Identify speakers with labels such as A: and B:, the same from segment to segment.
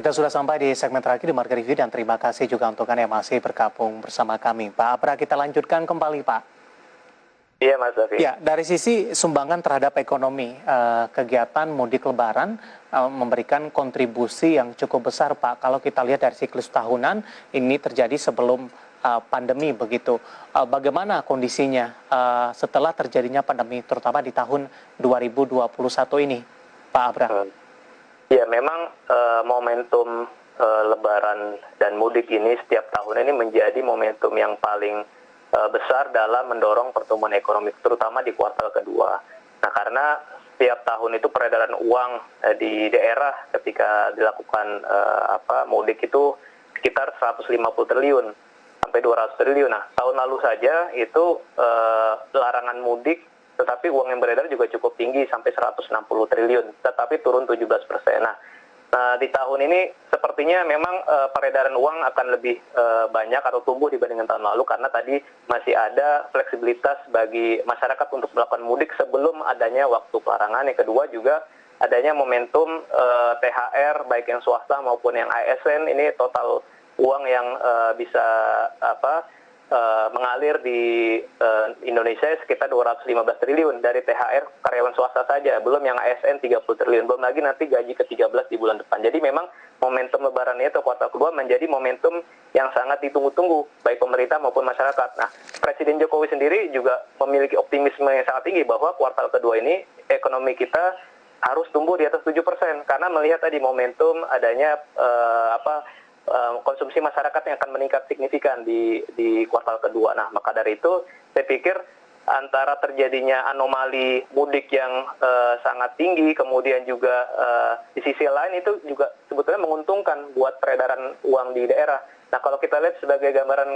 A: Kita sudah sampai di segmen terakhir di Market Review dan terima kasih juga untuk Anda yang masih bergabung bersama kami. Pak Abra, kita lanjutkan kembali Pak.
B: Iya Mas David.
A: Ya, dari sisi sumbangan terhadap ekonomi, kegiatan mudik lebaran memberikan kontribusi yang cukup besar Pak. Kalau kita lihat dari siklus tahunan, ini terjadi sebelum pandemi begitu. Bagaimana kondisinya setelah terjadinya pandemi, terutama di tahun 2021 ini, Pak Abra?
B: Ya, memang momentum Lebaran dan mudik ini setiap tahun ini menjadi momentum yang paling besar dalam mendorong pertumbuhan ekonomi, terutama di kuartal kedua. Nah, karena setiap tahun itu peredaran uang di daerah ketika dilakukan mudik itu sekitar 150 triliun sampai 200 triliun. Nah, tahun lalu saja itu larangan mudik, tetapi uang yang beredar juga cukup tinggi sampai 160 triliun, tetapi turun 17%. Nah, di tahun ini sepertinya memang peredaran uang akan lebih banyak atau tumbuh dibandingkan tahun lalu karena tadi masih ada fleksibilitas bagi masyarakat untuk melakukan mudik sebelum adanya waktu pelarangan. Yang kedua juga adanya momentum THR baik yang swasta maupun yang ASN, ini total uang yang bisa mengalir di Indonesia sekitar 215 triliun dari THR karyawan swasta saja, belum yang ASN 30 triliun, belum lagi nanti gaji ke-13 di bulan depan. Jadi memang momentum lebaran ini atau kuartal kedua menjadi momentum yang sangat ditunggu-tunggu baik pemerintah maupun masyarakat. Nah, Presiden Jokowi sendiri juga memiliki optimisme yang sangat tinggi bahwa kuartal kedua ini ekonomi kita harus tumbuh di atas 7% karena melihat tadi momentum adanya konsumsi masyarakat yang akan meningkat signifikan di kuartal kedua. Nah, maka dari itu saya pikir antara terjadinya anomali mudik yang sangat tinggi, kemudian juga di sisi lain itu juga sebetulnya menguntungkan buat peredaran uang di daerah. Nah, kalau kita lihat sebagai gambaran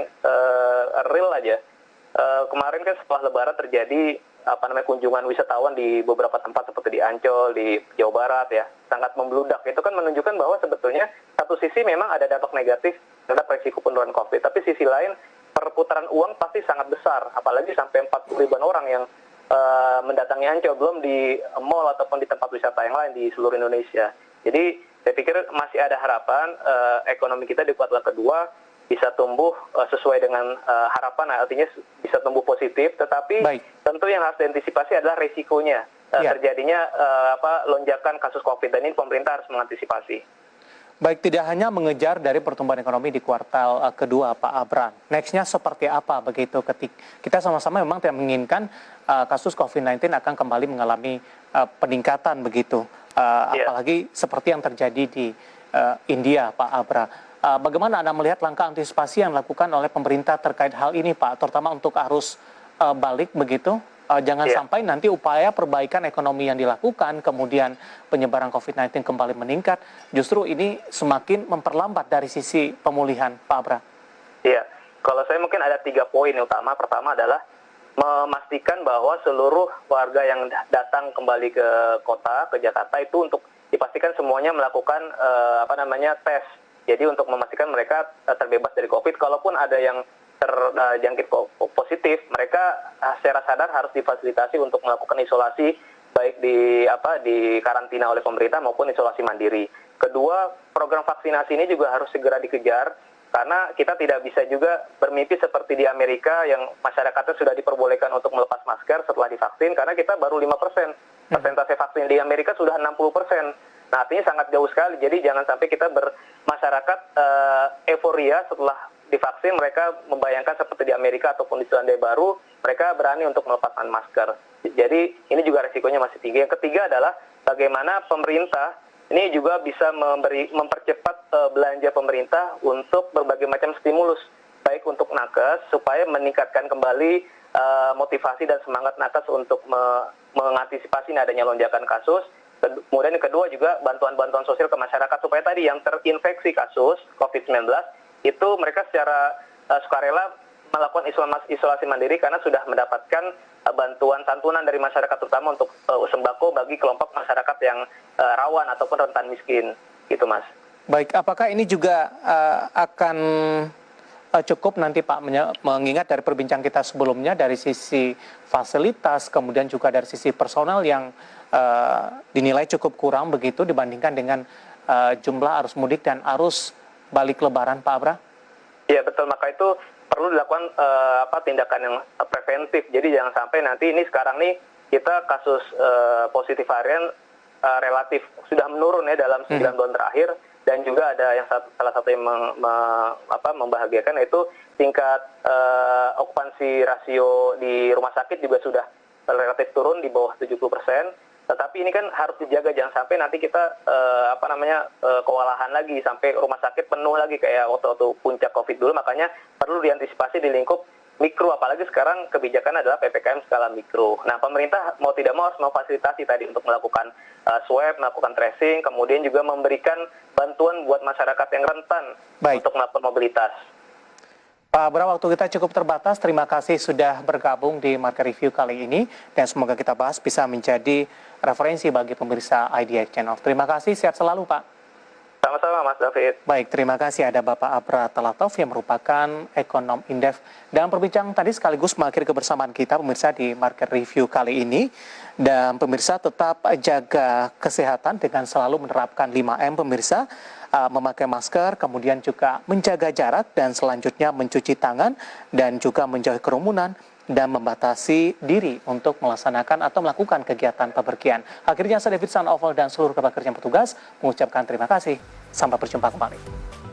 B: real aja, kemarin kan setelah Lebaran terjadi kunjungan wisatawan di beberapa tempat seperti di Ancol, di Jawa Barat ya, sangat membludak. Itu kan menunjukkan bahwa sebetulnya satu sisi memang ada dampak negatif terhadap resiko penurunan COVID, tapi sisi lain perputaran uang pasti sangat besar, apalagi sampai 40 ribuan orang yang mendatangi Ancol, belum di mall ataupun di tempat wisata yang lain di seluruh Indonesia. Jadi saya pikir masih ada harapan ekonomi kita di kuartal kedua bisa tumbuh sesuai dengan harapan, artinya bisa tumbuh positif, tetapi tentu yang harus diantisipasi adalah risikonya terjadinya lonjakan kasus COVID, dan ini pemerintah harus mengantisipasi.
A: Baik, tidak hanya mengejar dari pertumbuhan ekonomi di kuartal kedua, Pak Abran. Next-nya seperti apa begitu ketika kita sama-sama memang tidak menginginkan kasus COVID-19 akan kembali mengalami peningkatan begitu, apalagi seperti yang terjadi di India, Pak Abra. Bagaimana Anda melihat langkah antisipasi yang dilakukan oleh pemerintah terkait hal ini, Pak, terutama untuk arus balik begitu? Jangan sampai nanti upaya perbaikan ekonomi yang dilakukan, kemudian penyebaran COVID-19 kembali meningkat, justru ini semakin memperlambat dari sisi pemulihan, Pak Abra.
B: Iya, kalau saya mungkin ada 3 poin utama. Pertama adalah memastikan bahwa seluruh warga yang datang kembali ke kota, ke Jakarta itu untuk dipastikan semuanya melakukan tes. Jadi untuk memastikan mereka terbebas dari COVID, kalaupun ada yang terjangkit positif, mereka secara sadar harus difasilitasi untuk melakukan isolasi baik di karantina oleh pemerintah maupun isolasi mandiri. Kedua, program vaksinasi ini juga harus segera dikejar karena kita tidak bisa juga bermimpi seperti di Amerika yang masyarakatnya sudah diperbolehkan untuk melepas masker setelah divaksin karena kita baru 5%. Persentase vaksin di Amerika sudah 60%. Nah, artinya sangat jauh sekali. Jadi jangan sampai kita masyarakat euforia setelah divaksin, mereka membayangkan seperti di Amerika ataupun di Selandia Baru, mereka berani untuk melepaskan masker. Jadi ini juga resikonya masih tinggi. Yang ketiga adalah bagaimana pemerintah ini juga bisa mempercepat belanja pemerintah untuk berbagai macam stimulus, baik untuk nakes supaya meningkatkan kembali motivasi dan semangat nakes untuk mengantisipasi adanya lonjakan kasus. Kemudian yang kedua juga bantuan-bantuan sosial ke masyarakat supaya tadi yang terinfeksi kasus COVID-19 itu mereka secara sukarela melakukan isolasi mandiri karena sudah mendapatkan bantuan santunan dari masyarakat terutama untuk sembako bagi kelompok masyarakat yang rawan ataupun rentan miskin, gitu Mas.
A: Baik, apakah ini juga akan cukup nanti Pak, mengingat dari perbincangan kita sebelumnya dari sisi fasilitas, kemudian juga dari sisi personal yang dinilai cukup kurang begitu dibandingkan dengan jumlah arus mudik dan arus balik lebaran, Pak Abra?
B: Iya betul, maka itu perlu dilakukan tindakan yang preventif. Jadi jangan sampai nanti ini sekarang nih kita kasus positif harian relatif sudah menurun ya dalam 9 bulan terakhir, dan juga ada yang salah satu yang membahagiakan, yaitu tingkat okupansi rasio di rumah sakit juga sudah relatif turun di bawah 70%. Tetapi ini kan harus dijaga, jangan sampai nanti kita kewalahan lagi sampai rumah sakit penuh lagi kayak waktu puncak COVID dulu. Makanya perlu diantisipasi di lingkup mikro, apalagi sekarang kebijakan adalah PPKM skala mikro. Nah, pemerintah mau tidak mau harus memfasilitasi tadi untuk melakukan swab, melakukan tracing, kemudian juga memberikan bantuan buat masyarakat yang rentan untuk melakukan mobilitas.
A: Pak Abra, waktu kita cukup terbatas. Terima kasih sudah bergabung di Market Review kali ini, dan semoga kita bahas bisa menjadi referensi bagi pemirsa IDX Channel. Terima kasih, sehat selalu Pak.
B: Sama-sama Mas David.
A: Baik, terima kasih. Ada Bapak Abra Talatov yang merupakan ekonom Indef. Dan perbincangan tadi sekaligus mengakhiri kebersamaan kita pemirsa di Market Review kali ini. Dan pemirsa tetap jaga kesehatan dengan selalu menerapkan 5M pemirsa. Memakai masker, kemudian juga menjaga jarak, dan selanjutnya mencuci tangan, dan juga menjauhi kerumunan, dan membatasi diri untuk melaksanakan atau melakukan kegiatan bepergian. Akhirnya saya David Sanoval dan seluruh kerabat kerja petugas mengucapkan terima kasih. Sampai berjumpa kembali.